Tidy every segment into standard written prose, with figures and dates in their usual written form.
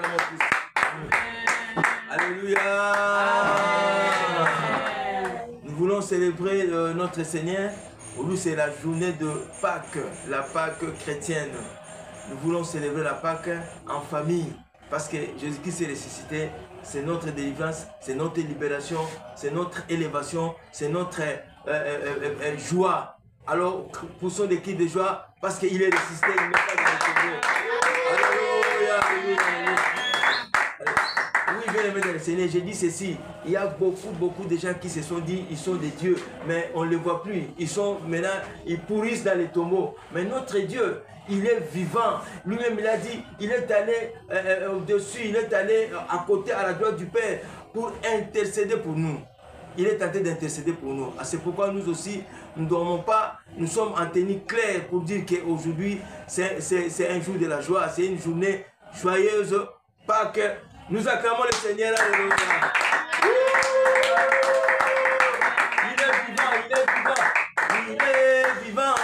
acclamons tous. Alléluia. Nous voulons célébrer notre Seigneur. Aujourd'hui, c'est la journée de Pâques, la Pâques chrétienne. Nous voulons célébrer la Pâques en famille. Parce que Jésus-Christ est ressuscité, c'est notre délivrance, c'est notre libération, c'est notre élévation, c'est notre joie. Alors, poussons des cris de joie parce qu'il est ressuscité, il n'est pas dans le tombeau. Alléluia, alléluia. Oui, bien aimé dans le Seigneur, j'ai dit ceci. Il y a beaucoup de gens qui se sont dit, ils sont des dieux, mais on ne les voit plus. Ils sont maintenant, ils pourrissent dans les tombeaux. Mais notre Dieu, il est vivant. Lui-même, il a dit, il est allé au-dessus, il est allé à côté, à la droite du Père, pour intercéder pour nous. Il est tenté d'intercéder pour nous. C'est pourquoi nous aussi, nous ne dormons pas. Nous sommes en tenue claire pour dire qu'aujourd'hui, c'est un jour de la joie. C'est une journée joyeuse. Pâques. Nous acclamons le Seigneur. Alléluia. Il est vivant, il est vivant. Il est vivant.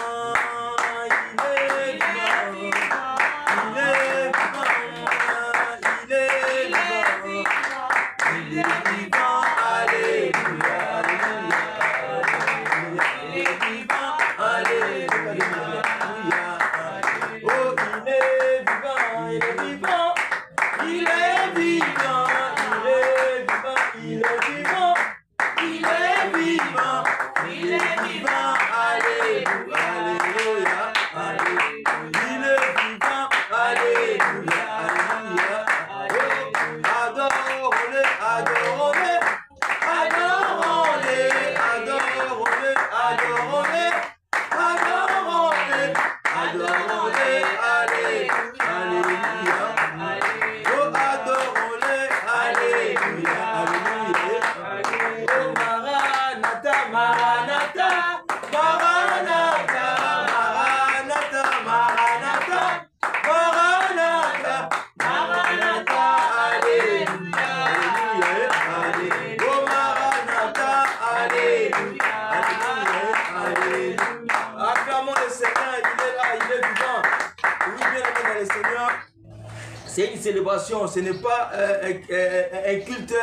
C'est une célébration, ce n'est pas un culte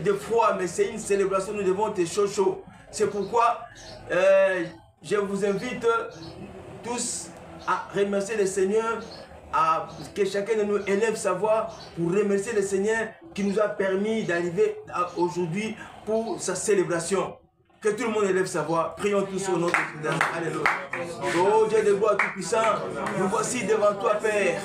de foi, mais c'est une célébration, nous devons être chaud. C'est pourquoi je vous invite tous à remercier le Seigneur, à que chacun de nous élève sa voix pour remercier le Seigneur qui nous a permis d'arriver aujourd'hui pour sa célébration. Que tout le monde élève sa voix. Prions tous au nom de Jésus. Alléluia. Oh Dieu de gloire tout-puissant, nous voici devant toi, Père,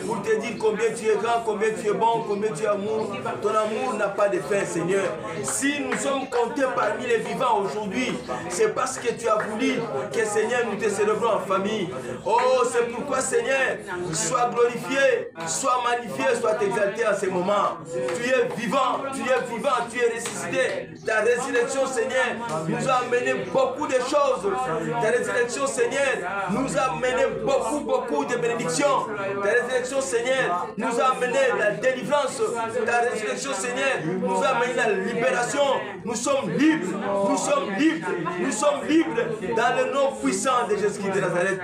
pour te dire combien tu es grand, combien tu es bon, combien tu es amour. Ton amour n'a pas de fin, Seigneur. Si nous sommes comptés parmi les vivants aujourd'hui, c'est parce que tu as voulu que, Seigneur, nous te célébrons en famille. Oh, c'est pourquoi, Seigneur, sois glorifié, sois magnifié, sois exalté en ce moment. Tu es vivant, tu es ressuscité. Ta résurrection, Seigneur, nous a amené beaucoup de choses. Ta résurrection, Seigneur, nous a amené beaucoup de bénédictions. Ta résurrection, Seigneur, nous a amené la délivrance. Ta résurrection, Seigneur, nous a amené la libération. Nous sommes libres, nous sommes libres, nous sommes libres dans le nom puissant de Jésus-Christ de Nazareth.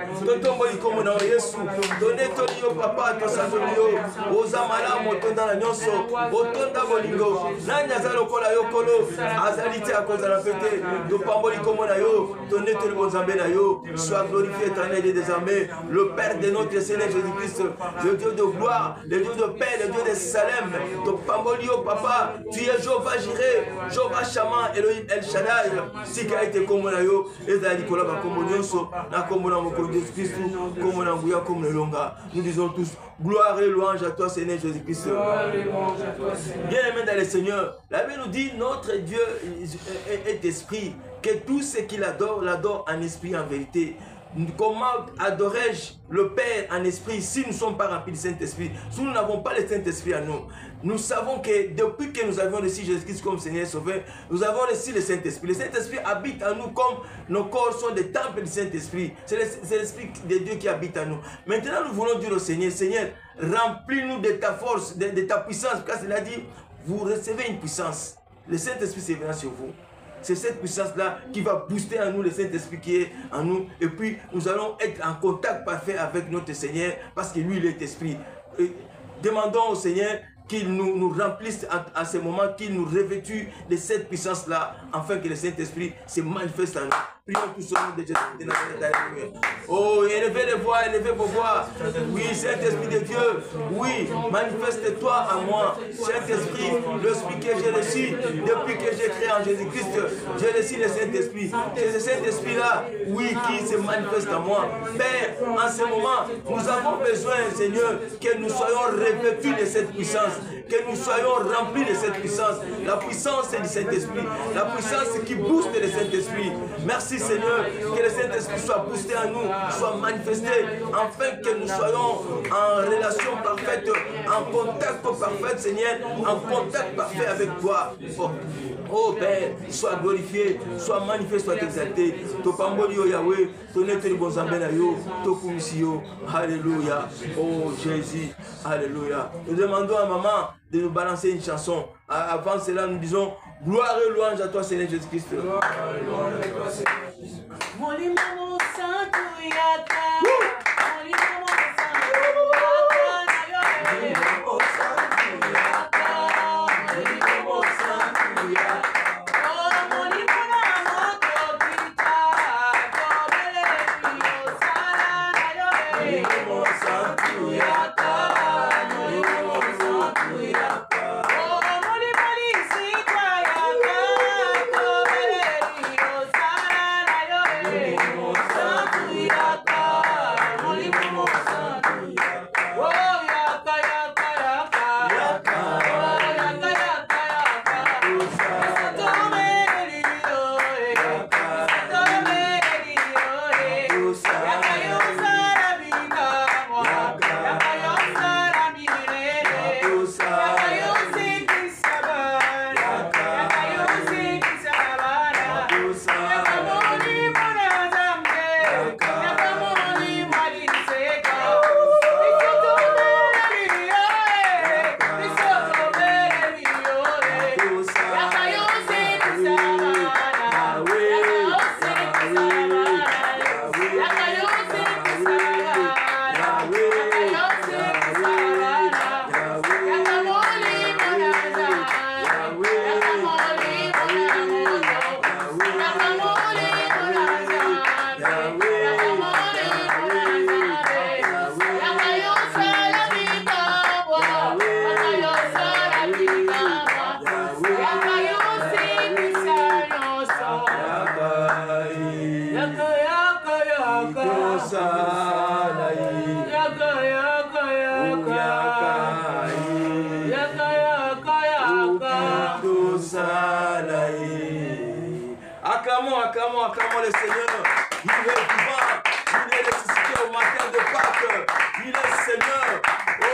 Donnez ton papa, ton sanolio, aux amala, motonda la nyonso, otonda bolingo, nanyaza lokola yokolo, azalite à cause de la fête. Sois glorifié, éternel et des armées, le Père de notre Seigneur Jésus-Christ, le Dieu de gloire, le Dieu de paix, le Dieu de Salem. Papa, tu es Jéhovah Jireh, Jéhovah Shammah, Elohim El Shaddai. Si tu as été comme Nayo, et Nicolas comme Nyonso, na comme Jésus-Christ, comme Nanguya, comme le Longa. Nous disons tous gloire et louange à toi, Seigneur Jésus-Christ. Bien aimé dans le Seigneur, la Bible nous dit notre Dieu est esprit, que tout ce qu'il adore, l'adore en esprit et en vérité. Comment adorais-je le Père en esprit si nous ne sommes pas remplis du Saint-Esprit? Si nous n'avons pas le Saint-Esprit à nous, nous savons que depuis que nous avons reçu Jésus-Christ comme Seigneur et Sauveur, nous avons reçu le Saint-Esprit. Le Saint-Esprit habite en nous comme nos corps sont des temples du Saint-Esprit. C'est l'Esprit de Dieu qui habite en nous. Maintenant, nous voulons dire au Seigneur, Seigneur, remplis-nous de ta force, de ta puissance. Parce qu'il a dit, vous recevez une puissance. Le Saint-Esprit s'est venu sur vous. C'est cette puissance-là qui va booster en nous le Saint-Esprit qui est en nous. Et puis, nous allons être en contact parfait avec notre Seigneur parce que lui, il est esprit. Et demandons au Seigneur qu'il nous remplisse à ce moment, qu'il nous revêtue de cette puissance-là, afin que le Saint-Esprit se manifeste en nous. Prions tous au nom de Jésus de Nazareth. Oh, élevez les voix, élevez vos voix. Oui, Saint-Esprit de Dieu, oui, manifeste-toi en moi. Saint-Esprit, l'Esprit que j'ai reçu depuis que j'ai créé en Jésus-Christ, j'ai reçu le Saint-Esprit. C'est ce Saint-Esprit-là, oui, qui se manifeste en moi. Père, en ce moment, nous avons besoin, Seigneur, que nous soyons revêtus de cette puissance, que nous soyons remplis de cette puissance. La puissance du Saint-Esprit, la puissance qui booste le Saint-Esprit. Merci Seigneur, que le Saint-Esprit soit boosté en nous, soit manifesté, afin que nous soyons en relation parfaite, en contact parfait, Seigneur, en contact parfait avec toi. Oh Père, sois glorifié, sois manifesté, sois exalté. Topamboli yo Yahweh, ton éternel bon zambena yo, tokumisi yo. Alléluia. Oh Jésus, alléluia. Nous demandons à maman de nous balancer une chanson. Avant cela, nous disons gloire et louange à toi, Seigneur Jésus-Christ. Gloire et louange à toi, Seigneur Jésus-Christ. Acclamons le Seigneur. Il est vivant. Il est ressuscité au matin de Pâques. Il est Seigneur. Oh,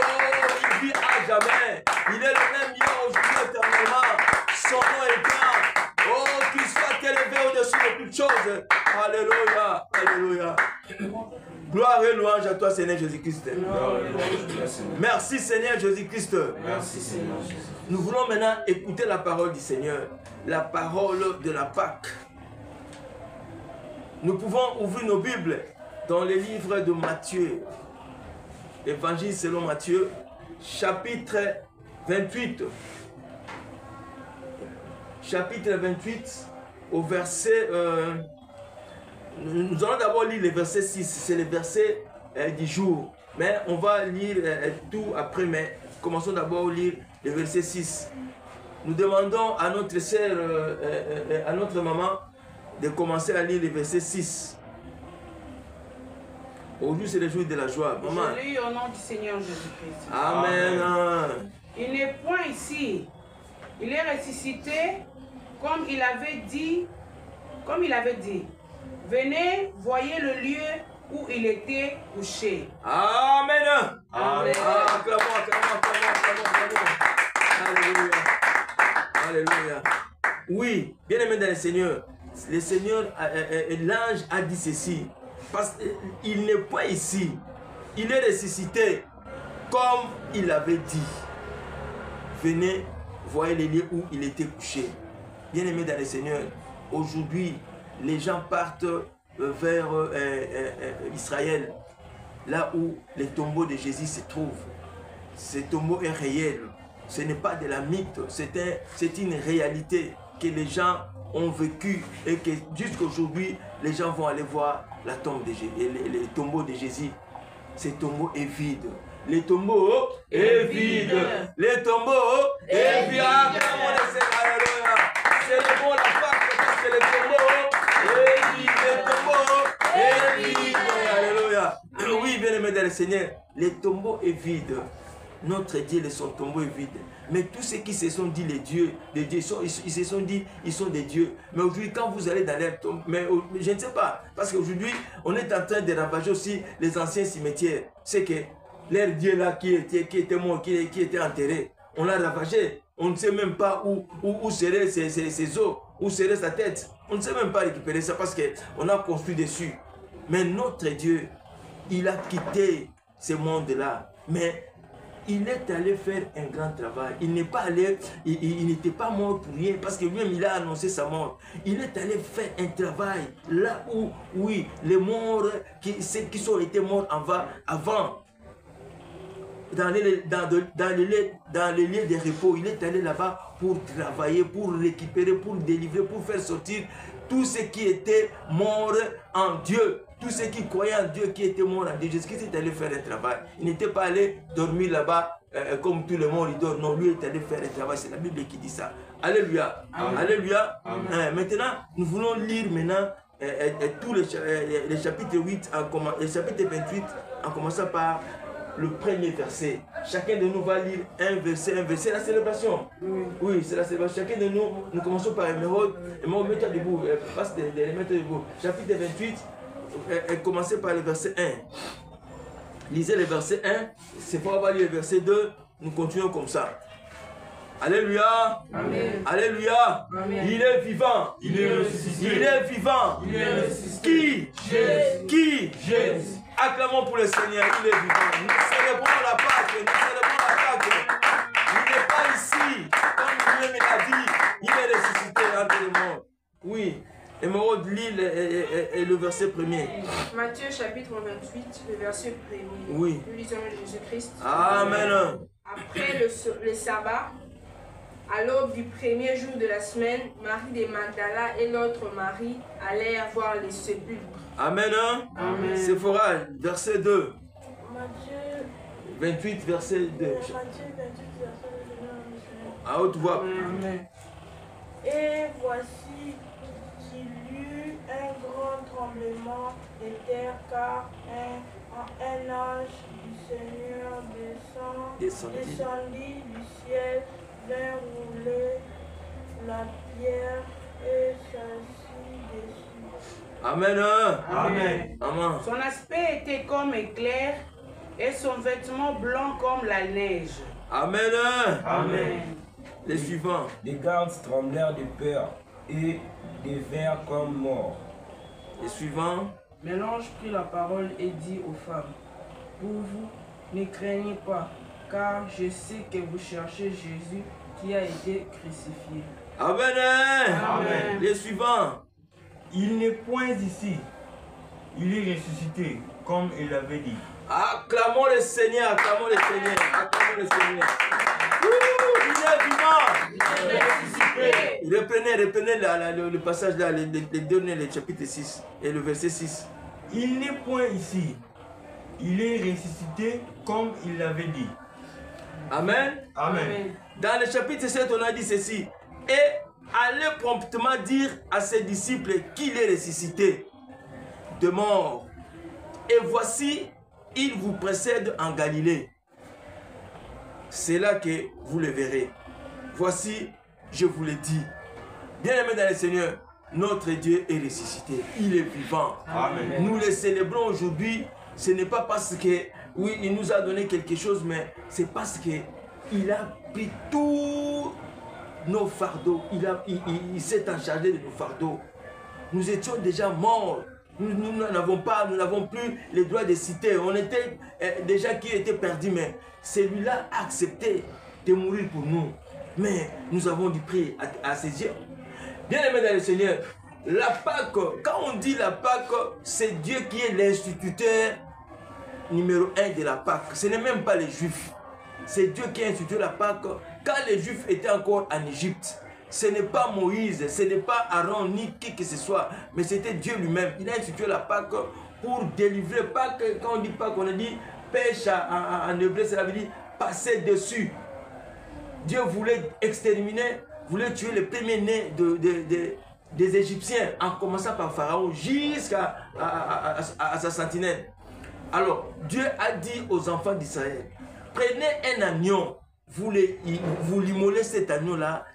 il vit à jamais. Il est le même hier, aujourd'hui, éternellement. Son nom est grand. Oh, qu'il soit élevé au-dessus de toutes choses. Alléluia. Alléluia. Gloire et louange à toi, Seigneur Jésus-Christ. Merci, Seigneur Jésus-Christ. Merci, Seigneur Jésus. Nous voulons maintenant écouter la parole du Seigneur. La parole de la Pâque. Nous pouvons ouvrir nos Bibles dans le livre de Matthieu, Évangile selon Matthieu, chapitre 28. Chapitre 28, au verset... nous allons d'abord lire le verset 6, c'est le verset du jour. Mais on va lire tout après, mais commençons d'abord à lire le verset 6. Nous demandons à notre sœur, à notre maman, de commencer à lire le verset 6. Aujourd'hui, c'est le jour de la joie. Maman. Je lis au nom du Seigneur Jésus-Christ. Amen. Il n'est point ici. Il est ressuscité comme il avait dit. Venez, voyez le lieu où il était couché. Amen. Amen. Acclamons. Alléluia. Alléluia. Oui, bien aimé dans le Seigneur, l'ange a dit ceci, parce qu'il n'est pas ici, il est ressuscité comme il avait dit. Venez, voyez les lieux où il était couché. Bien aimé dans le Seigneur, aujourd'hui, les gens partent vers Israël, là où les tombeaux de Jésus se trouvent. Ce tombeau est réel. ce n'est pas de la mythe, c'est une réalité que les gens ont vécu et que jusqu'aujourd'hui, les gens vont aller voir la tombe de Jésus, le tombeau de Jésus. Ce tombeau est vide. Le tombeau est vide. Le tombeau est vide. Célébrons la Pâque parce que le tombeau est vide. Le tombeau est vide. Alléluia. Oui, bien-aimés dans le Seigneur, le tombeau est vide. Notre Dieu, son tombeau est vide. Mais tous ceux qui se sont dit les dieux, ils se sont dit, ils sont des dieux. Mais aujourd'hui, quand vous allez dans leur tombe, mais je ne sais pas, parce qu'aujourd'hui, on est en train de ravager aussi les anciens cimetières. C'est que leur Dieu là qui était mort, qui était enterré, on l'a ravagé. On ne sait même pas où seraient ses os, où serait sa tête. On ne sait même pas récupérer ça parce qu'on a construit dessus. Mais notre Dieu, il a quitté ce monde-là. Mais il est allé faire un grand travail. Il n'est pas allé, il n'était pas mort pour rien parce que lui-même il a annoncé sa mort. Il est allé faire un travail là où, oui, les morts, ceux qui sont été morts avant, dans les lieux de repos, il est allé là-bas pour travailler, pour récupérer, pour délivrer, pour faire sortir tous ceux qui étaient morts en Dieu. Tous ceux qui croyaient en Dieu, qui étaient morts en Dieu, Jésus-Christ est allé faire un travail. Il n'était pas allé dormir là-bas comme tout le monde, il dort. Non, lui est allé faire un travail. C'est la Bible qui dit ça. Alléluia. Amen. Alléluia. Amen. Maintenant, nous voulons lire maintenant tous les chapitres 8, les chapitres 28, en commençant par le premier verset. Chacun de nous va lire un verset, c'est la célébration. Oui, c'est la célébration. Chacun de nous commençons par Émeraude. Émeraude, mets-toi debout, passe de les mettre debout. Chapitre 28, commencez par le verset 1. Lisez le verset 1, c'est pour avoir lu le verset 2, nous continuons comme ça. Alléluia. Amen. Alléluia. Amen. Il est vivant. Il est ressuscité. Il est vivant. Il est ressuscité. Qui? Jésus. Qui? Jésus. Acclamons pour le Seigneur, il est vivant. Nous célébrons la Pâque, nous célébrons la Pâque. Il n'est pas ici, comme lui-même l'a dit, il est ressuscité entre les morts. Oui, Émeraude lit le verset premier. Matthieu chapitre 28, le verset premier. Oui. Nous lisons Jésus-Christ. Amen. Après le sabbat, à l'aube du premier jour de la semaine, Marie de Magdala et l'autre Marie allèrent voir les sépulcres. Amen. Amen. Séphora, verset 2. Matthieu 28, verset 2. Matthieu 28, verset 2. À haute voix. Amen. Et voici qu'il y eut un grand tremblement de terre, car un ange du Seigneur descendit du ciel, vint rouler la pierre et s'assit dessus. Amen. Amen. Amen. Son aspect était comme éclair et son vêtement blanc comme la neige. Amen. Amen. Les suivants. Les gardes tremblèrent de peur et devinrent comme morts. Les suivants. Mais l'ange prit la parole et dit aux femmes, pour vous, ne craignez pas, car je sais que vous cherchez Jésus qui a été crucifié. Amen. Amen. Les suivants. Il n'est point ici. Il est ressuscité, comme il l'avait dit. Acclamons le Seigneur, acclamons le Seigneur, acclamons le Seigneur. Il est vivant. Reprenez le passage là, les derniers, le chapitre 6 et le verset 6. Il n'est point ici. Il est ressuscité, comme il l'avait dit. Amen. Amen. Dans le chapitre 7, on a dit ceci. Et allez promptement dire à ses disciples qu'il est ressuscité de mort. Et voici, il vous précède en Galilée. C'est là que vous le verrez. Voici, je vous le dis. Bien-aimés dans le Seigneur, notre Dieu est ressuscité. Il est vivant. Amen. Nous le célébrons aujourd'hui. Ce n'est pas parce que, oui, il nous a donné quelque chose, mais c'est parce qu'il a pris tous nos fardeaux. Il s'est en chargé de nos fardeaux. Nous étions déjà morts. Nous n'avons plus les droits de citer. On était des gens qui étaient perdus, mais celui-là a accepté de mourir pour nous. Mais nous avons du prix à ses yeux. Bien-aimés dans le Seigneur, la Pâque, quand on dit la Pâque, c'est Dieu qui est l'instituteur numéro 1 de la Pâque. Ce n'est même pas les Juifs. c'est Dieu qui a institué la Pâque quand les Juifs étaient encore en Égypte. Ce n'est pas Moïse, ce n'est pas Aaron, ni qui que ce soit, mais c'était Dieu lui-même. Il a institué la Pâque pour délivrer. Pâque, quand on dit Pâque, on a dit pêche en hébreu, cela veut dire passer dessus. Dieu voulait exterminer, voulait tuer les premiers-nés des Égyptiens, en commençant par Pharaon jusqu'à sa sentinelle. Alors, Dieu a dit aux enfants d'Israël, prenez un agneau, vous l'immolez cet agneau-là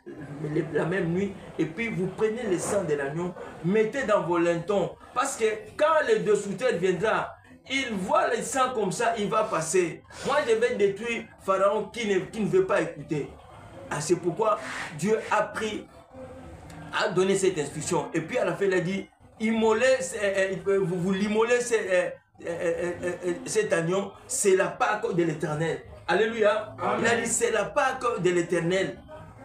la même nuit, et puis vous prenez le sang de l'agneau, mettez dans vos lintons, parce que quand le destructeur viendra, il voit le sang comme ça, il va passer. Moi, je vais détruire Pharaon qui ne veut pas écouter. Ah, c'est pourquoi Dieu a donné cette instruction. Et puis à la fin, il a dit, vous l'immolez cet agneau, c'est la Pâque de l'Éternel. Alléluia. Amen. Il a dit, c'est la Pâque de l'Éternel.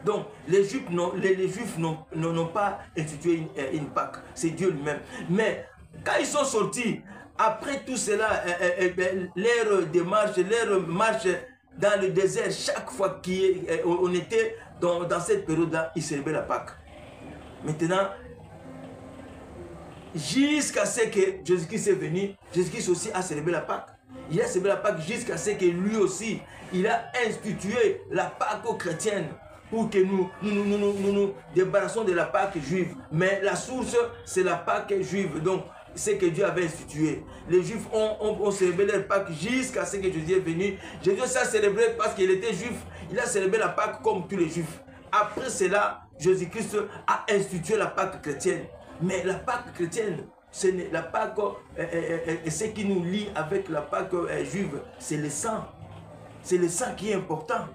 Donc, les Juifs n'ont pas institué une Pâque. C'est Dieu lui-même. Mais quand ils sont sortis, après tout cela, leur démarche, leur marche dans le désert, chaque fois qu'on était dans cette période-là, ils célébraient la Pâque. Maintenant, jusqu'à ce que Jésus-Christ est venu, Jésus-Christ aussi a célébré la Pâque. Il a célébré la Pâque jusqu'à ce que lui aussi, il a institué la Pâque chrétienne pour que nous débarrassons de la Pâque juive. Mais la source, c'est la Pâque juive. Donc, c'est que Dieu avait institué. Les Juifs ont célébré leur Pâque jusqu'à ce que Jésus est venu. Jésus s'est célébré parce qu'il était juif. Il a célébré la Pâque comme tous les Juifs. Après cela, Jésus-Christ a institué la Pâque chrétienne. Mais la Pâque chrétienne, la Pâque, ce qui nous lie avec la Pâque juive, c'est le sang. C'est le sang qui est important.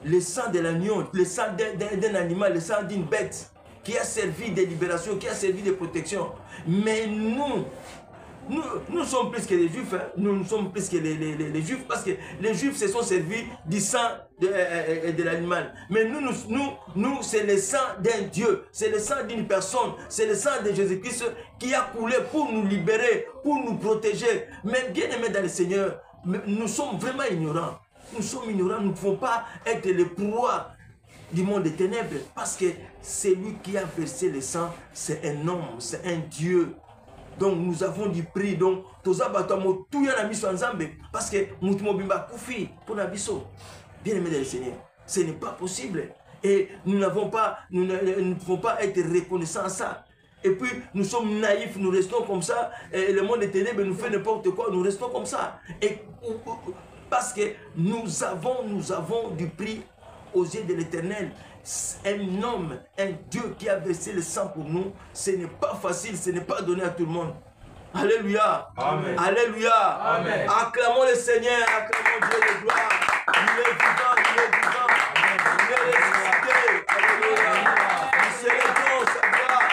Le sang de l'agneau, le sang d'un animal, le sang d'une bête qui a servi de libération, qui a servi de protection. Mais nous sommes plus que les Juifs, hein. Nous sommes plus que les Juifs, parce que les Juifs se sont servis du sang de l'animal. Mais nous c'est le sang d'un Dieu, c'est le sang d'une personne, c'est le sang de Jésus-Christ qui a coulé pour nous libérer, pour nous protéger. Mais bien aimés dans le Seigneur, nous sommes vraiment ignorants. Nous sommes ignorants, nous ne pouvons pas être les proies du monde des ténèbres, parce que c'est lui qui a versé le sang, c'est un homme, c'est un Dieu. Donc nous avons du prix. Donc parce que bien aimé dans le Seigneur, ce n'est pas possible. Et nous ne pouvons pas être reconnaissants à ça. Et puis nous sommes naïfs, nous restons comme ça. Et le monde des ténèbres nous fait n'importe quoi, nous restons comme ça. Et parce que nous avons du prix aux yeux de l'Éternel. Un homme, un Dieu qui a versé le sang pour nous, ce n'est pas facile, ce n'est pas donné à tout le monde. Alléluia. Amen. Alléluia. Amen. Acclamons le Seigneur, acclamons Dieu de gloire. Il est vivant, il est vivant. Il est ressuscité. Alléluia. Nous célébrons sa gloire.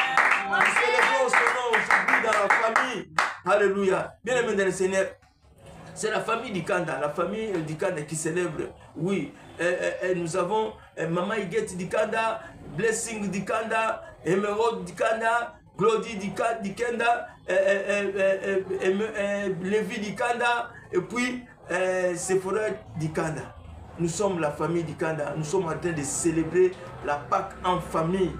Nous célébrons son nom aujourd'hui dans la famille. Alléluia. Bien aimé dans le Seigneur. C'est la famille du Kanda, qui célèbre. Oui, nous avons Maman Iguette du Kanda, Blessing du Kanda, Emerald du Kanda, Glody du Kanda, Lévi du Kanda, et puis Sephora du Kanda. Nous sommes la famille du Kanda. Nous sommes en train de célébrer la Pâque en famille.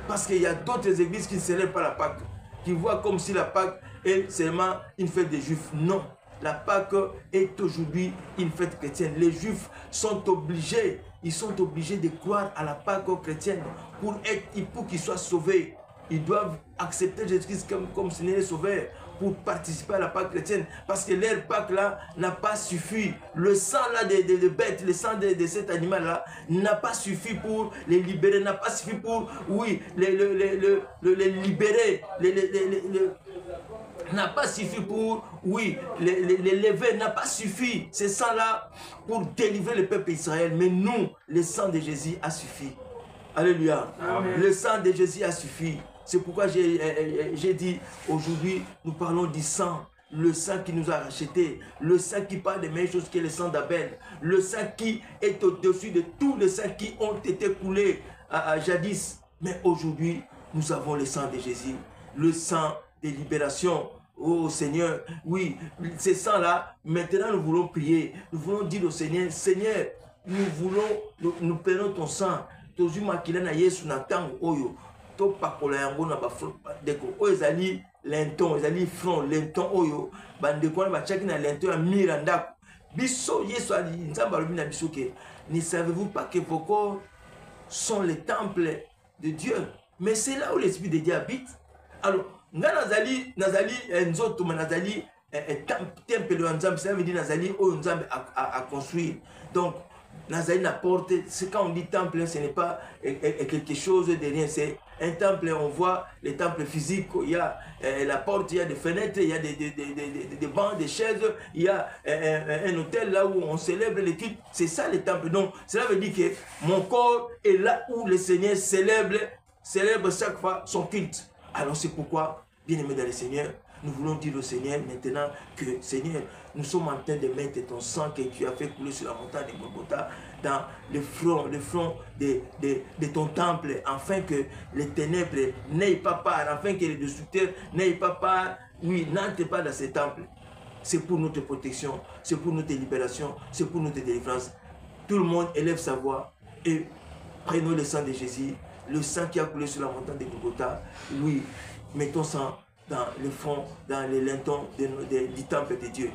Parce qu'il y a d'autres églises qui ne célèbrent pas la Pâque, qui voient comme si la Pâque est seulement une fête des Juifs. Non. La Pâque est aujourd'hui une fête chrétienne. Les Juifs sont obligés, de croire à la Pâque chrétienne pour qu'ils soient sauvés. Ils doivent accepter Jésus-Christ comme Seigneur et Sauveur pour participer à la Pâque chrétienne. Parce que leur Pâque là n'a pas suffi. Le sang là des bêtes, le sang de cet animal là n'a pas suffi pour les libérer, n'a pas suffi pour, oui, les libérer, n'a pas suffi pour, oui, les lever, n'a pas suffi, ce sang-là, pour délivrer le peuple Israël. Mais nous, le sang de Jésus a suffi. Alléluia. Amen. Le sang de Jésus a suffi. C'est pourquoi j'ai dit, aujourd'hui, nous parlons du sang. Le sang qui nous a rachetés. Le sang qui parle des meilleures choses que le sang d'Abel. Le sang qui est au-dessus de tous les sangs qui ont été coulés jadis. Mais aujourd'hui, nous avons le sang de Jésus. Le sang de libération. oh Seigneur, oui, ces sangs-là, maintenant nous voulons prier. Nous voulons dire au Seigneur, Seigneur, nous prenons ton sang. Toujours makila na Yesu na tango oyo. To pakola yango na ba deko. Oyo ezali lenton, ezali front, lenton oyo. Bandeko na ba chaki na lenton ya miranda. Biso Yesu ali nzamba lobi na biso ke. Ne savez-vous pas que vos corps sont les temples de Dieu? Mais c'est là où l'Esprit de Dieu habite. Alors, nazali nzoto nazali temple de Nzambe, ça veut dire nazali o Nzambe à construire. Donc nazali na porte, c'est quand on dit temple, ce n'est pas quelque chose de rien, c'est un temple, on voit les temples physiques, il y a la porte, il y a des fenêtres, il y a des bancs, des chaises, il y a un hôtel là où on célèbre les cultes, c'est ça les temples. Donc cela veut dire que mon corps est là où le Seigneur célèbre chaque fois son culte. Alors c'est pourquoi, bien-aimés dans le Seigneur, nous voulons dire au Seigneur maintenant que, Seigneur, nous sommes en train de mettre ton sang que tu as fait couler sur la montagne de Golgotha dans le front de ton temple, afin que les ténèbres n'aient pas part, afin que les destructeurs n'aient pas part, oui, n'entrent pas dans ces temples. C'est pour notre protection, c'est pour notre libération, c'est pour notre délivrance. Tout le monde élève sa voix et prenons le sang de Jésus, le sang qui a coulé sur la montagne de Golgotha. Oui, mettons ça dans le fond, dans les lintons du temple de Dieu.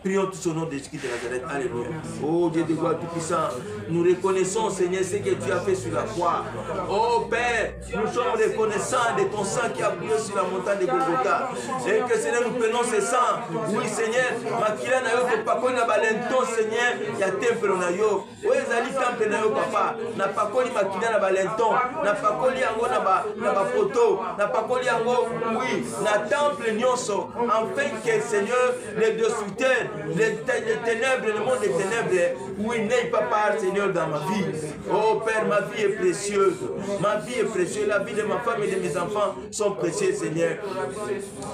Prions tous au nom de Jésus de Nazareth. Alléluia. Oh Dieu de gloire tout-puissant, nous reconnaissons, Seigneur, ce que tu as fait sur la croix. Oh Père, nous sommes reconnaissants de ton sang qui a coulé sur la montagne de Golgotha. Et que Seigneur, nous prenons ce sang. Oui, Seigneur, Makila na yo que pakoli na balenton, Seigneur, il y a temple na yo. Oui, ezali temple na yo, papa. Na pakoli makila na balenton, na pakoli yango na ba photo, na pakoli yango, oui, na temple nyonso, afin que Seigneur, les destructeurs, les ténèbres, le monde des ténèbres, oui, n'aie pas part, Seigneur, dans ma vie. Oh Père, ma vie est précieuse. Ma vie est précieuse. La vie de ma femme et de mes enfants sont précieuses, Seigneur.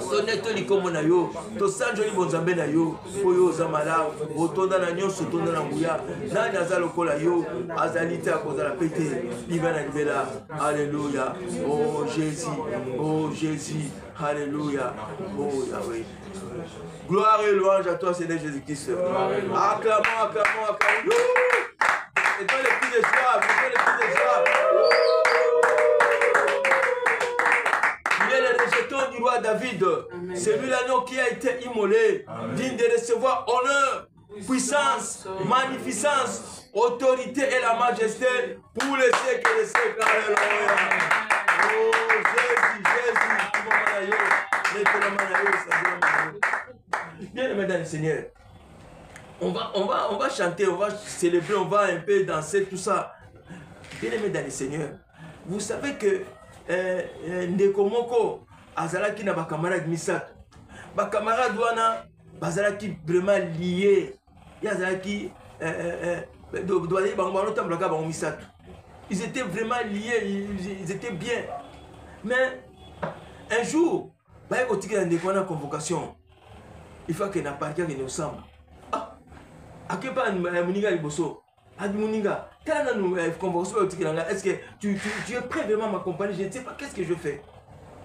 Sonneto likomo na yo, to sanjo li bonzambe na yo, oyo zamala, otonda na nyonso, otonda na nguya, nani azalo kola yo, azalite akozala pete, libana libela. Alléluia. Oh Jésus, oh Jésus, alléluia. Oh Yahweh. Gloire et louange à toi, Seigneur Jésus-Christ. Acclamons, acclamons, acclamons. Mettons les cris de joie, mettons les cris de joie. Il est le rejeton du roi David. Celui-là qui a été immolé, digne de recevoir honneur, puissance, magnificence, autorité et la majesté pour les siècles et les siècles. Alléluia. Oh Jésus, bien aimé dans le Seigneur, on va chanter, on va célébrer, on va un peu danser, tout ça. Bien aimé dans le Seigneur, vous savez que Ndekomoko azalaki na bakamara misato, bakamara douana bazalaki vraiment liés, yazalaki doit bango tamblaka bango misato. Ils étaient vraiment liés, ils étaient bien. Mais un jour, il y a une convocation. Il faut que nous partions de nos sambes. Ah, à quel point nous avons bosso. Admuninga, quand nous avons convocation, est-ce que tu es prêt vraiment à m'accompagner? Je ne sais pas qu'est-ce que je fais.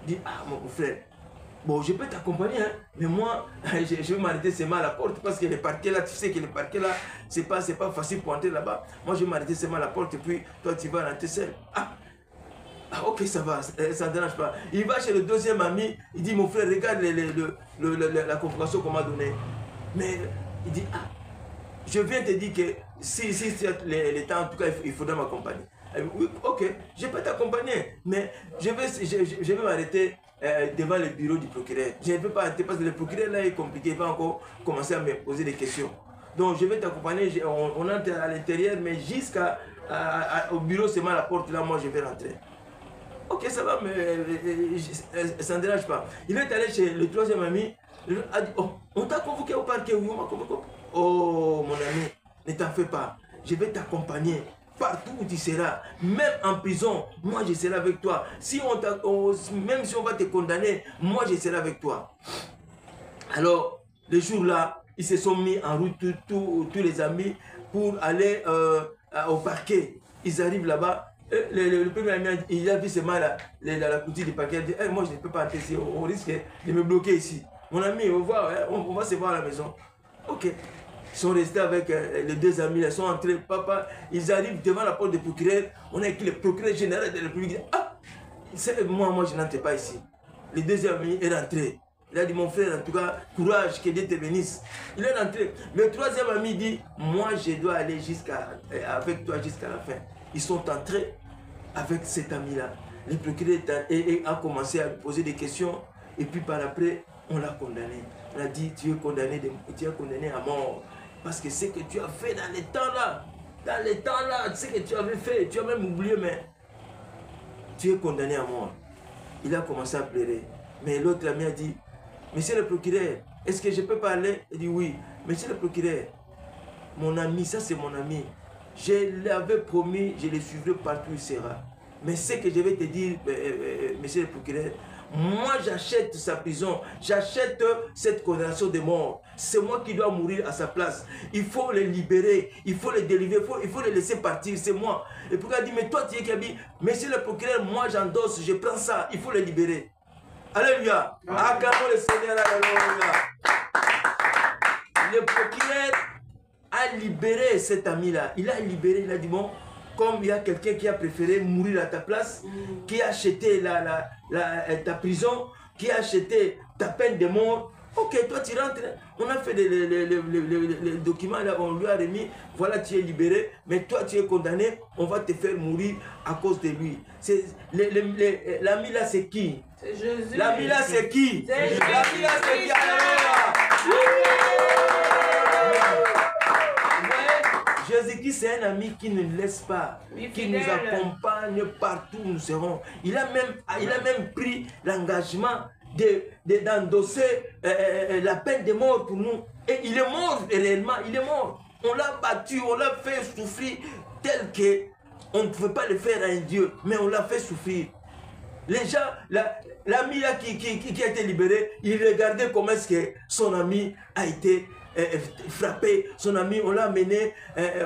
Dis, ah mon frère, bon, je peux t'accompagner, hein, mais moi, je vais m'arrêter seulement à la porte parce que les parquets là, tu sais que les parquets là, c'est pas facile pour entrer là-bas. Moi, je vais m'arrêter seulement à la porte et puis toi, tu vas rentrer seul. Ah, ok, ça va, ça ne dérange pas. Il va chez le deuxième ami, il dit, mon frère, regarde la convocation qu'on m'a donnée. Mais il dit, ah, je viens te dire que si les temps, en tout cas, il faudra m'accompagner. Oui, ok, je peux t'accompagner, mais je vais m'arrêter devant le bureau du procureur. Je ne peux pas arrêter parce que le procureur là est compliqué, il va encore commencer à me poser des questions. Donc je vais t'accompagner, on entre à l'intérieur, mais jusqu'au bureau, c'est mal la porte là, moi je vais rentrer. Ok, ça va, mais ça ne dérange pas. Il est allé chez le troisième ami, il a dit, oh, on t'a convoqué au parquet, oui, on m'a convoqué. Oh, mon ami, ne t'en fais pas, je vais t'accompagner. Partout où tu seras, même en prison, moi je serai avec toi. Même si on va te condamner, moi je serai avec toi. Alors, le jour-là, ils se sont mis en route, tous les amis, pour aller au parquet. Ils arrivent là-bas. Le premier ami, il a vu seulement la couture du parquet. Il dit, hey, moi je ne peux pas entrer ici, on risque de me bloquer ici. mon ami, on va se voir à la maison. Ok. Ils sont restés avec les deux amis, ils sont entrés, papa, ils arrivent devant la porte du procureur, on est avec le procureur général de la République. Ah, moi je n'entre pas ici. Le deuxième ami est rentré. Il a dit, mon frère, en tout cas, courage, que Dieu te bénisse. Il est rentré. Le troisième ami dit, moi je dois aller avec toi jusqu'à la fin. Ils sont entrés avec cet ami-là. Le procureur a commencé à lui poser des questions et puis par après, on l'a condamné. On a dit, tu es condamné à mort. Parce que ce que tu as fait dans les temps-là, ce que tu avais fait, tu as même oublié, mais tu es condamné à mort. Il a commencé à pleurer. Mais l'autre ami a dit, monsieur le procureur, est-ce que je peux parler? Il dit oui. Monsieur le procureur, mon ami, ça c'est mon ami. Je l'avais promis, je le suivrai partout où il sera. Mais ce que je vais te dire, monsieur le procureur, moi j'achète sa prison, j'achète cette condamnation de mort. C'est moi qui dois mourir à sa place. Il faut le libérer, il faut le délivrer, il faut le laisser partir, c'est moi. Et pourquoi il dit, mais toi tu es qui a dit, monsieur le procureur, moi j'endosse, je prends ça, il faut le libérer. Alléluia. Acclamons le Seigneur, alléluia. Le procureur a libéré cet ami-là. Il a libéré, il a dit, bon, comme il y a quelqu'un qui a préféré mourir à ta place, qui a acheté ta prison, qui a acheté ta peine de mort, ok, toi tu rentres, on a fait les documents, là, on lui a remis, voilà, tu es libéré, mais toi tu es condamné, on va te faire mourir à cause de lui. L'ami là c'est qui? C'est Jésus. L'ami là c'est qui? L'ami là c'est qui? Jésus-Christ, c'est un ami qui ne laisse pas, qui nous accompagne partout où nous serons. Il a même pris l'engagement d'endosser la peine de mort pour nous. Et il est mort réellement, il est mort. On l'a battu, on l'a fait souffrir tel qu'on ne pouvait pas le faire à un Dieu, mais on l'a fait souffrir. Les gens, l'ami là qui a été libéré, il regardait comment est-ce que son ami a été frappé. Son ami, on l'a amené,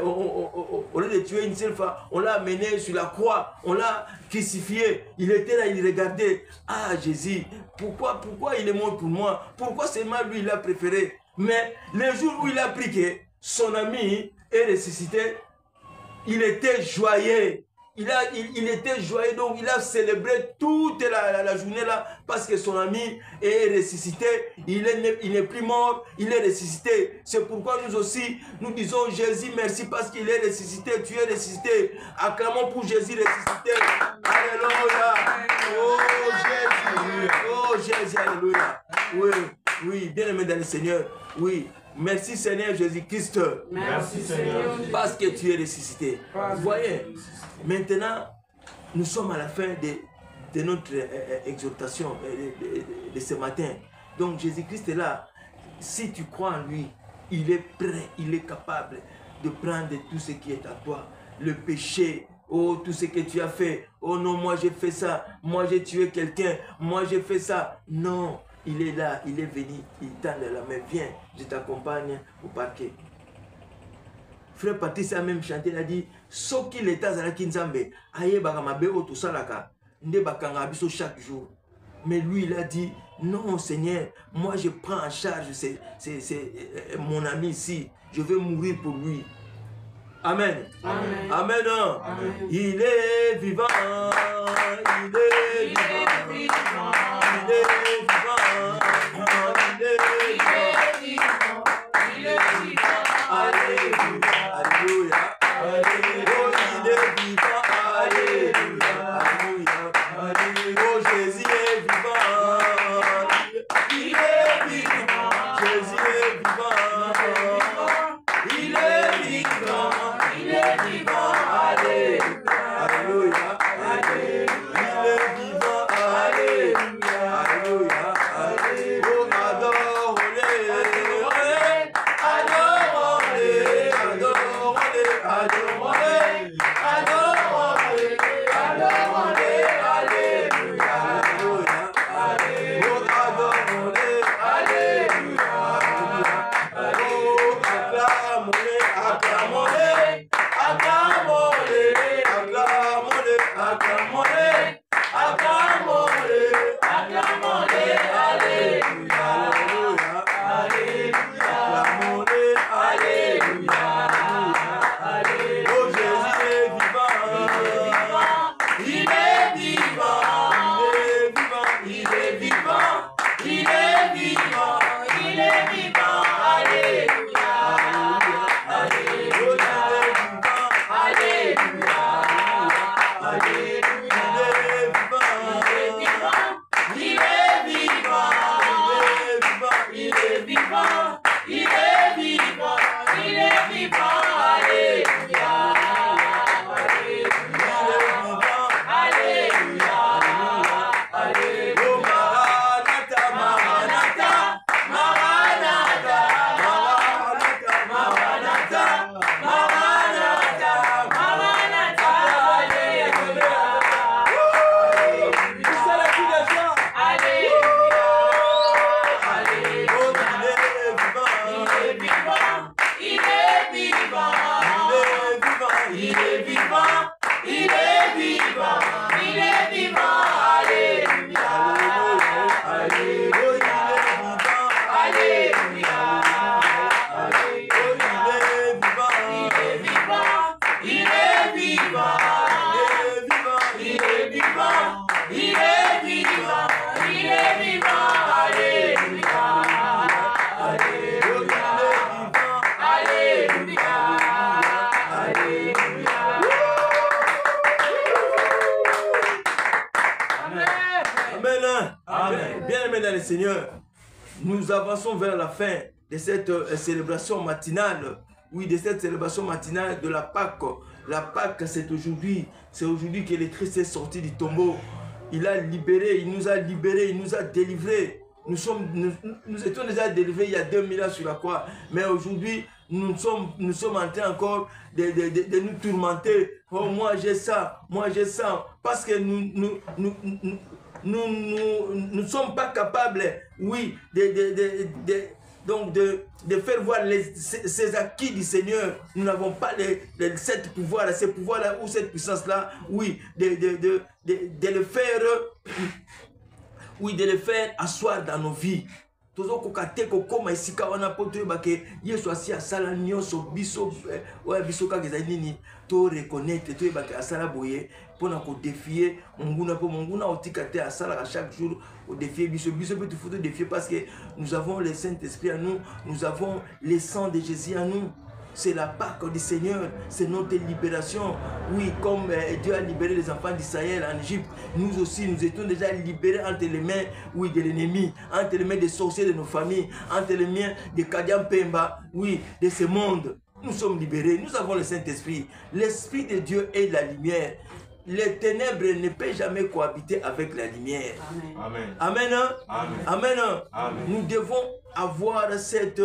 au lieu de tuer une seule fois, on l'a amené sur la croix, on l'a crucifié. Il était là, il regardait. Ah Jésus, pourquoi il est mort pour moi? Pourquoi seulement lui il a préféré? Mais le jour où il a appris que son ami est ressuscité, il était joyeux. Il était joyeux, donc il a célébré toute la journée là parce que son ami est ressuscité, il n'est plus mort, il est ressuscité. C'est pourquoi nous aussi, nous disons Jésus merci parce qu'il est ressuscité, tu es ressuscité. Acclamons pour Jésus ressuscité. Alléluia. Oh Jésus, alléluia. Oui, bien aimé dans le Seigneur, oui. Merci Seigneur Jésus-Christ. Merci Seigneur. Parce que tu es ressuscité. Vous voyez, maintenant, nous sommes à la fin de notre exhortation de ce matin. Donc Jésus-Christ est là. Si tu crois en lui, il est prêt, il est capable de prendre tout ce qui est à toi. Le péché, oh tout ce que tu as fait. Oh non, moi j'ai fait ça. Moi j'ai tué quelqu'un. Moi j'ai fait ça. Non. Il est là, il est venu, il tend la main, viens, je t'accompagne au parquet. Frère Patrice a même chanté, il a dit, Soki l'état zalaki nzambe, aye bakamabe o tout salaka, nde bakanga biso chaque jour. Mais lui, il a dit, non Seigneur, moi je prends en charge mon ami ici, je vais mourir pour lui. Amen. Amen. Amen. Amen. Il est vivant. Il est vivant. Il est vivant. Il est vivant. Il est vivant. Alléluia. Alléluia. Oh, il est vivant. Alléluia. Alléluia. Oh, Jésus est vivant. Il est vivant. Jésus est vivant. Il est vivant. Il est vivant, alléluia, alléluia, alléluia. Il est vivant, alléluia, alléluia, alléluia. Oh, adore-le, adore-le, adore-le, adore-le, adore-le, adore-le, alléluia, alléluia, alléluia. Oh, adore-le, alléluia, alléluia. Oh, acclamons-le, acclamons-le. Acclamons-le, acclamons-le, acclamons-le, acclamons-le, acclamons-le, alléluia, alléluia. Bien, Seigneur, nous avançons vers la fin de cette célébration matinale. Oui, de cette célébration matinale de la Pâque. La Pâque, c'est aujourd'hui. C'est aujourd'hui que le Christ est sorti du tombeau. Il a libéré, il nous a libérés, il nous a délivrés. Nous étions déjà délivrés il y a 2000 ans sur la croix. Mais aujourd'hui, nous sommes en train encore de nous tourmenter. Oh, moi j'ai ça, moi j'ai ça. Parce que nous ne sommes pas capables, oui, de faire voir ces acquis du Seigneur. Nous n'avons pas cette pouvoir, ces pouvoirs-là ou cette puissance-là, oui, de le faire, oui, de le faire asseoir dans nos vies. Tozo kokate kokoma esika wana po to bake Yesu asi asala nyonso biso ouais biso ka gezalini to reconnaître to bake asala boye pona ko défier monguna po monguna otikate asala à chaque jour au défier biso peut tout faut défier parce que nous avons le Saint-Esprit à nous, nous avons le sang de Jésus à nous. C'est la Pâque du Seigneur, c'est notre libération. Oui, comme Dieu a libéré les enfants d'Israël en Égypte, nous aussi, nous étions déjà libérés entre les mains, oui, de l'ennemi, entre les mains des sorciers de nos familles, entre les mains de Kadian Pemba, oui, de ce monde. Nous sommes libérés, nous avons le Saint-Esprit. L'Esprit de Dieu est la lumière. Les ténèbres ne peuvent jamais cohabiter avec la lumière. Amen. Amen. Amen. Amen. Amen. Nous devons avoir cette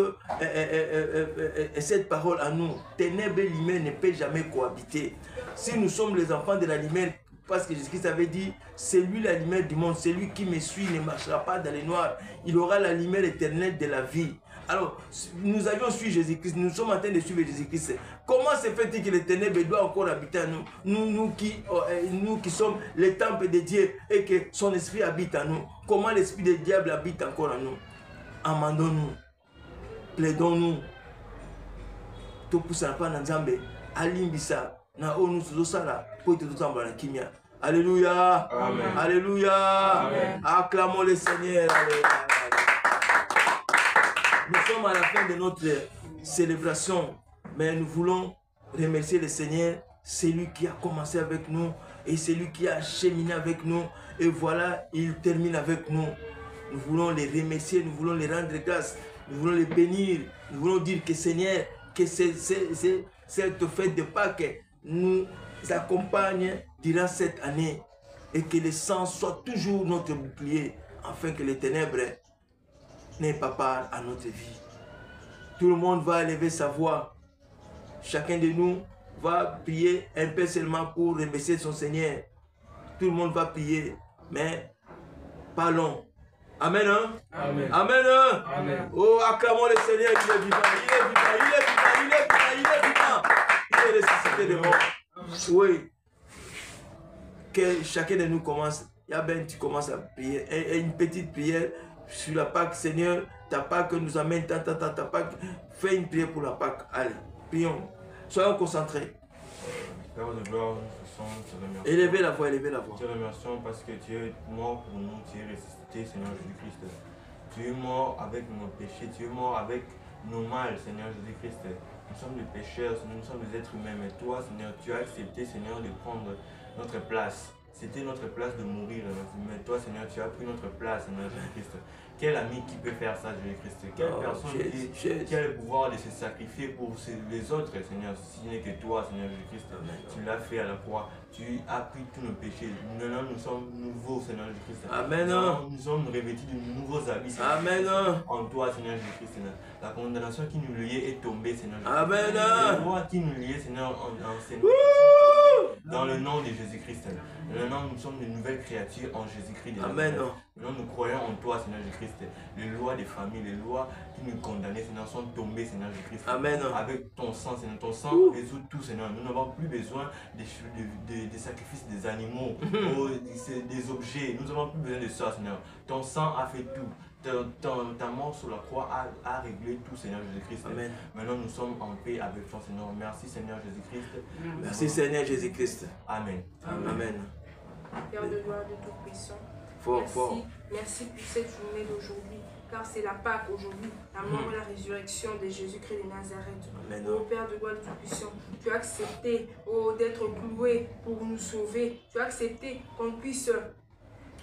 parole à nous. Ténèbres et lumière ne peuvent jamais cohabiter. Si nous sommes les enfants de la lumière, parce que Jésus-Christ avait dit, c'est lui la lumière du monde, celui qui me suit ne marchera pas dans les noirs. Il aura la lumière éternelle de la vie. Alors, nous avions suivi Jésus-Christ, nous sommes en train de suivre Jésus-Christ. Comment se fait-il que les ténèbres doivent encore habiter en nous, nous qui sommes les temples de Dieu et que son esprit habite en nous? Comment l'esprit du diable habite encore en nous? Amendons-nous, plaidons-nous. Tout pour ça, pas dans Nzambe, alimbisa, na onu sala, pour tout ensemble dans kimia. Alléluia. Amen. Alléluia. Amen. Acclamons le Seigneur. Alléluia. Nous sommes à la fin de notre célébration, mais nous voulons remercier le Seigneur, c'est lui qui a commencé avec nous et c'est lui qui a cheminé avec nous et voilà, il termine avec nous. Nous voulons les remercier, nous voulons les rendre grâce, nous voulons les bénir, nous voulons dire que Seigneur, que cette fête de Pâques nous accompagne durant cette année et que le sang soit toujours notre bouclier afin que les ténèbres n'aient pas part à notre vie. Tout le monde va élever sa voix. Chacun de nous va prier un peu seulement pour remercier son Seigneur. Tout le monde va prier, mais parlons. Amen. Hein? Amen. Amen. Hein? Amen. Oh, acclamons le Seigneur, il est vivant, il est vivant, il est vivant, il est vivant, il est vivant. Il est ressuscité de mort. Oui. Que chacun de nous commence. Ben, tu commences à prier. Et une petite prière sur la Pâque. Seigneur, ta Pâque nous amène ta Pâque. Fais une prière pour la Pâque. Allez, prions. Soyons concentrés. Père de gloire, nous sommes, te remercions. Élevez la voix, élevez la voix. Te remercions parce que tu es mort pour nous, tu es ressuscité, Seigneur Jésus-Christ. Tu es mort avec nos péchés, tu es mort avec nos mal, Seigneur Jésus-Christ. Nous sommes des pécheurs, nous sommes des êtres humains, mais toi, Seigneur, tu as accepté, Seigneur, de prendre notre place. C'était notre place de mourir, mais toi, Seigneur, tu as pris notre place, Seigneur Jésus-Christ. Quel ami qui peut faire ça, Jésus-Christ? Quelle personne qui a le pouvoir de se sacrifier pour les autres, Seigneur, si n'est que toi, Seigneur Jésus-Christ? Tu l'as fait à la croix, tu as pris tous nos péchés. Maintenant, nous sommes nouveaux, Seigneur Jésus-Christ. Amen. Nous sommes revêtus de nouveaux habits, Seigneur. Amen. En toi, Seigneur Jésus-Christ. La condamnation qui nous liait est tombée, Seigneur Jésus-Christ. Amen. La loi qui nous liait, Seigneur, Seigneur, dans le nom de Jésus-Christ. Maintenant, nous sommes de nouvelles créatures en Jésus-Christ. Amen. Maintenant, nous croyons en toi, Seigneur Jésus-Christ. Les lois des familles, les lois qui nous condamnaient, Seigneur, sont tombées, Seigneur Jésus-Christ. Amen. Avec ton sang, Seigneur. Ton sang résout tout, Seigneur. Nous n'avons plus besoin des sacrifices des animaux, des objets. Nous n'avons plus besoin de ça, Seigneur. Ton sang a fait tout. Ta mort sur la croix a réglé tout, Seigneur Jésus-Christ. Amen. Maintenant, nous sommes en paix avec toi, Seigneur. Merci, Seigneur Jésus-Christ. Merci, Seigneur Jésus-Christ. Amen. Amen. Père de gloire de Tout-Puissant, merci pour cette journée d'aujourd'hui, car c'est la Pâque aujourd'hui, la mort et la résurrection de Jésus-Christ de Nazareth. Amen. Oh Père de gloire de Tout-Puissant, tu as accepté d'être cloué pour nous sauver. Tu as accepté qu'on puisse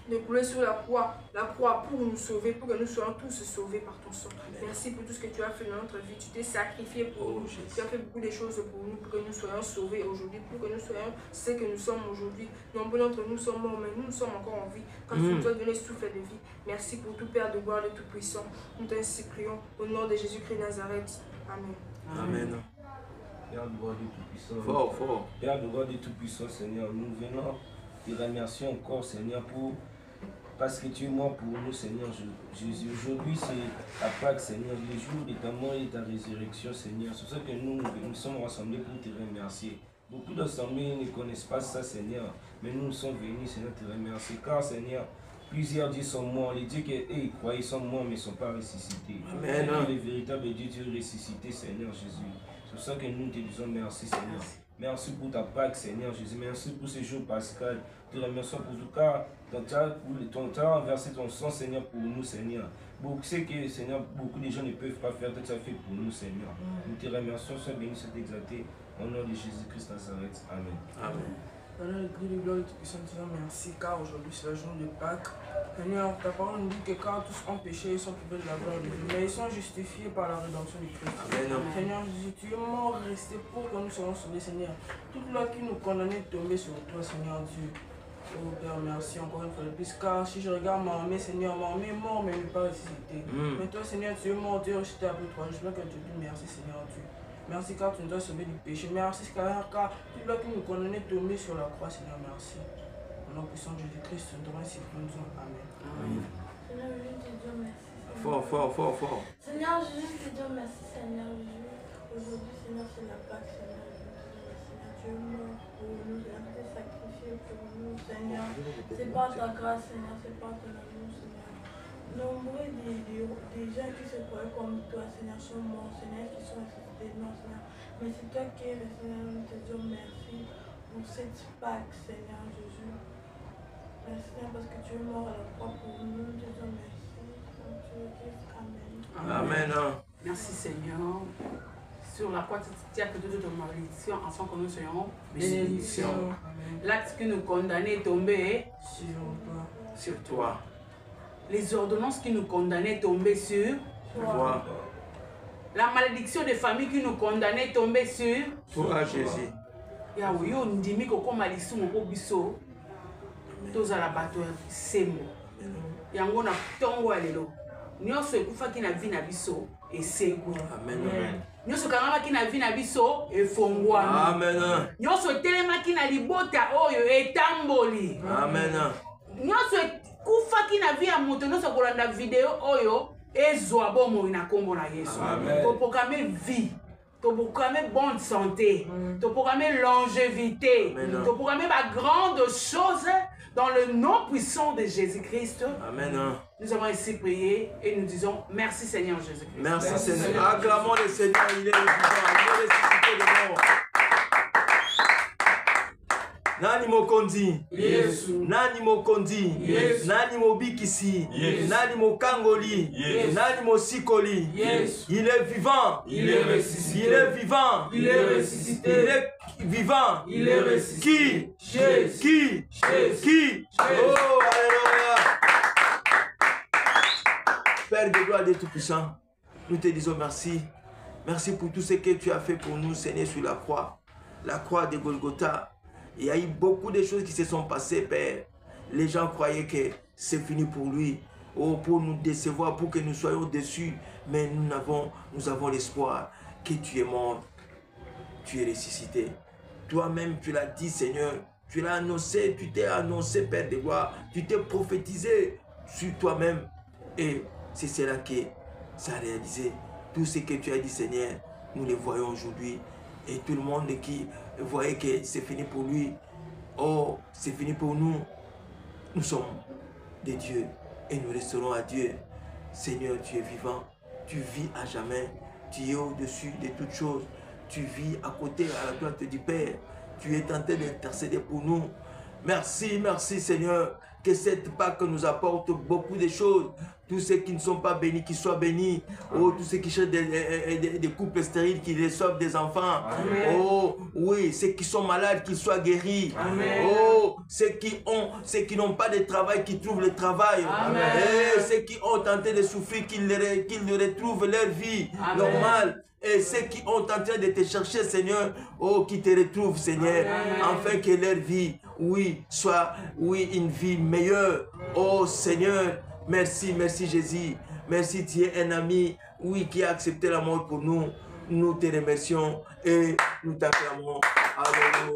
de couler sur la croix pour nous sauver, pour que nous soyons tous sauvés par ton sang. Merci pour tout ce que tu as fait dans notre vie. Tu t'es sacrifié pour nous. Tu as fait beaucoup de choses pour nous, pour que nous soyons sauvés aujourd'hui, pour que nous soyons ce que nous sommes aujourd'hui. Nombreux d'entre nous sommes morts, mais nous sommes encore en vie. Quand tu nous as donné le souffle de vie. Merci pour tout Père de gloire, de tout puissant. Nous t'ainsi prions au nom de Jésus-Christ de Nazareth. Amen. Amen. Père de gloire de Tout-Puissant, Fort. Père de gloire de Tout-Puissant, Seigneur, nous venons te remercier encore, Seigneur, parce que tu es mort pour nous, Seigneur Jésus. Aujourd'hui, c'est la Pâque, Seigneur, le jour de ta mort et de ta résurrection, Seigneur. C'est pour ça que nous sommes rassemblés pour te remercier. Beaucoup d'assemblées ne connaissent pas ça, Seigneur, mais nous sommes venus, Seigneur, te remercier. Car, Seigneur, plusieurs dieux sont morts. Les dieux qu'ils croyaient sont morts, mais ne sont pas ressuscités. Amen. Le véritable Dieu, tu es ressuscité, Seigneur Jésus. C'est pour ça que nous te disons merci, Seigneur. Merci pour ta Pâque, Seigneur Jésus. Merci pour ce jour pascal. Te remercions pour tout cas. Ton temps a versé ton sang, Seigneur, pour nous, Seigneur. Beaucoup c'est que, Seigneur, beaucoup de gens ne peuvent pas faire. Tout ça fait pour nous, Seigneur. Nous te remercions, sois béni, sois exalté. Au nom de Jésus-Christ Nazareth. Amen. Amen. Seigneur, le Dieu de gloire et Tout-Puissant, te disons merci, car aujourd'hui c'est le jour de Pâques. Seigneur, ta parole nous dit que car tous ont péché, ils sont privés de la gloire de Dieu, mais ils sont justifiés par la rédemption de Christ. Amen. Seigneur Jésus, tu es mort, resté pour que nous soyons sauvés, Seigneur. Toute loi qui nous condamnait tomber sur toi, Seigneur Dieu. Oh Père, merci encore une fois de plus, car si je regarde Mahomet, Seigneur, Mahomet est mort, mais il n'est pas ressuscité. Mais toi, Seigneur, tu es mort, tu es ressuscité après 3 jours. Je veux que tu dis merci, Seigneur Dieu. Merci car tu nous as sauvés du péché. Merci car toute loi qui nous condamnait tomber sur la croix, Seigneur, merci. Au nom puissant de Jésus-Christ, nous devons ainsi prier. Amen. Seigneur Jésus, te dis merci. Fort. Seigneur Jésus, te dis merci, Seigneur Jésus. Aujourd'hui, Seigneur, c'est la Pâque, Seigneur Jésus. Seigneur, tu es mort pour nous, Seigneur, tu es sacrifié pour nous, Seigneur. C'est par ta grâce, Seigneur, c'est par ton amour, Seigneur. Nombreux des gens qui se croyaient comme toi, Seigneur, sont morts, Seigneur, qui sont ressuscités, non, Seigneur. Mais c'est toi qui es le Seigneur, nous te disons merci pour cette Pâque, Seigneur Jésus. Merci, Seigneur, parce que tu es mort à la croix pour nous, nous te disons merci. Amen. Merci, Seigneur. Sur la croix, tu as fait de ton malédiction afin que nous soyons bénédictions. L'acte qui nous condamnait est tombé sur toi. Les ordonnances qui nous condamnaient tombaient sur toi. La malédiction des familles qui nous condamnaient tombait sur toi, Jésus. Yahweh, on dit que comme Alice, on biso, tous à la bateau, c'est moi. Yango na tongo alelo. Nyonso ekufaki na vie na biso eseko. Amen. Nyonso kangamaki na vie na biso efongwami. Amen. Nyonso etelemaki na libota oyo etamboli. Amen. Nyonso ekufaki na vie ya moto nyonso kolanda video oyo ezwa bomoi na kombo na Yesu. Topokame vie. Topokame bonne santé. Topokame longévité. Topokame ba grande chose. Dans le nom puissant de Jésus-Christ, Amen. Nous avons ici prié et nous disons merci Seigneur Jésus-Christ. Merci Seigneur. Acclamons le Seigneur, il est vivant, il est ressuscité de mort. Nani mokonzi, Yesu. Nani mokonzi, Yesu. Nani mobikisi, Yesu. Nani mokangoli, Yesu. Nani mosikoli. Yesu. Il est vivant, Il est ressuscité. il est vivant, Il est ressuscité. il est vivant. Il est ressuscité. Qui? Jésus. Qui? Jésus. Qui? Oh, alléluia. Père de gloire de Tout-Puissant, nous te disons merci. Merci pour tout ce que tu as fait pour nous, Seigneur, sur la croix de Golgotha. Il y a eu beaucoup de choses qui se sont passées, Père. Les gens croyaient que c'est fini pour lui. Oh, pour nous décevoir, pour que nous soyons déçus. Mais nous avons l'espoir que tu es mort. Tu es ressuscité. Toi-même, tu l'as dit, Seigneur. Tu l'as annoncé, tu t'es annoncé, Père de gloire. Tu t'es prophétisé sur toi-même. Et c'est cela que ça a réalisé. Tout ce que tu as dit, Seigneur, nous le voyons aujourd'hui. Et tout le monde qui voyait que c'est fini pour lui, oh, c'est fini pour nous. Nous sommes des dieux et nous resterons à Dieu. Seigneur, tu es vivant, tu vis à jamais, tu es au-dessus de toutes choses. Tu vis à côté, à la droite du Père. Tu es tenté d'intercéder pour nous. Merci, merci Seigneur. Que cette Pâque nous apporte beaucoup de choses. Tous ceux qui ne sont pas bénis, qu'ils soient bénis. Oh, tous ceux qui cherchent des couples stériles, qu'ils reçoivent des enfants. Amen. Oh, oui, ceux qui sont malades, qu'ils soient guéris. Amen. Oh, ceux qui n'ont pas de travail, qu'ils trouvent le travail. Amen. Et ceux qui ont tenté de souffrir, qu'ils retrouvent leur vie normale. Et ceux qui ont tenté de te chercher, Seigneur, oh, qui te retrouvent, Seigneur, amen, afin que leur vie, oui, soit, oui, une vie meilleure. Oh, Seigneur, merci, merci, Jésus. Merci, tu es un ami, oui, qui a accepté la mort pour nous. Nous te remercions et nous t'acclamons. Alléluia.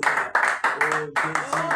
Oh, Jésus.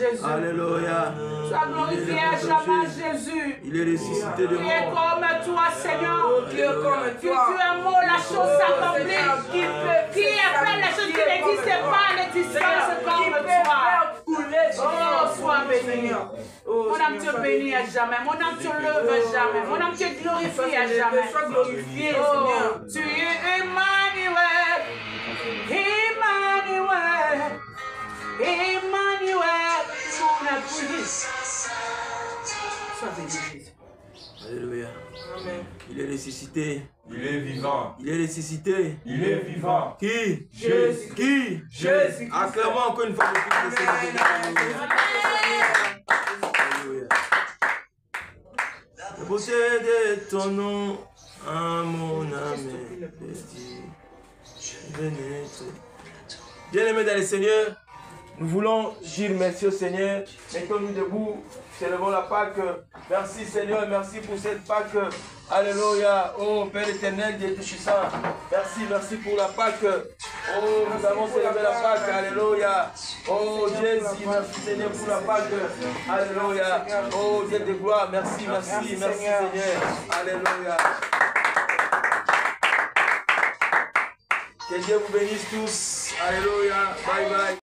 Jésus. Alléluia. Sois glorifié à jamais, Jésus. Il est ressuscité de Qui est mort. comme toi, Seigneur. Qui est comme Que tu toi. es mort, la chose s'accomplit. Qui appelle les choses qui n'existent pas à l'existence comme toi. Oh, sois béni. Mon âme te bénit à jamais. Mon âme te lève à jamais. Mon âme te glorifie à jamais. Sois glorifié, Oh, Seigneur. tu es Emmanuel. Emmanuel. Emmanuel. Mon appui. Sois béni, Jésus. Alléluia. Amen. Il est ressuscité. Il est vivant. Il est ressuscité. Il est vivant. Qui? Jésus. Qui? Jésus. Acclamons encore une fois le Christ de Seigneur. Alléluia. La beauté de ton nom, à mon âme, bien-aimés dans le Seigneur, nous voulons dire merci au Seigneur. Mettons-nous debout, célébrons la Pâque. Merci Seigneur, merci pour cette Pâque. Alléluia. Oh Père éternel, Dieu tout-puissant. Merci, merci pour la Pâque. Oh, nous avons célébré la Pâque. Alléluia. Oh Jésus, merci Seigneur pour la Pâque. Alléluia. Oh Dieu de gloire, merci, merci, merci Seigneur. Alléluia. Que Dieu vous bénisse tous. Alléluia. Bye bye.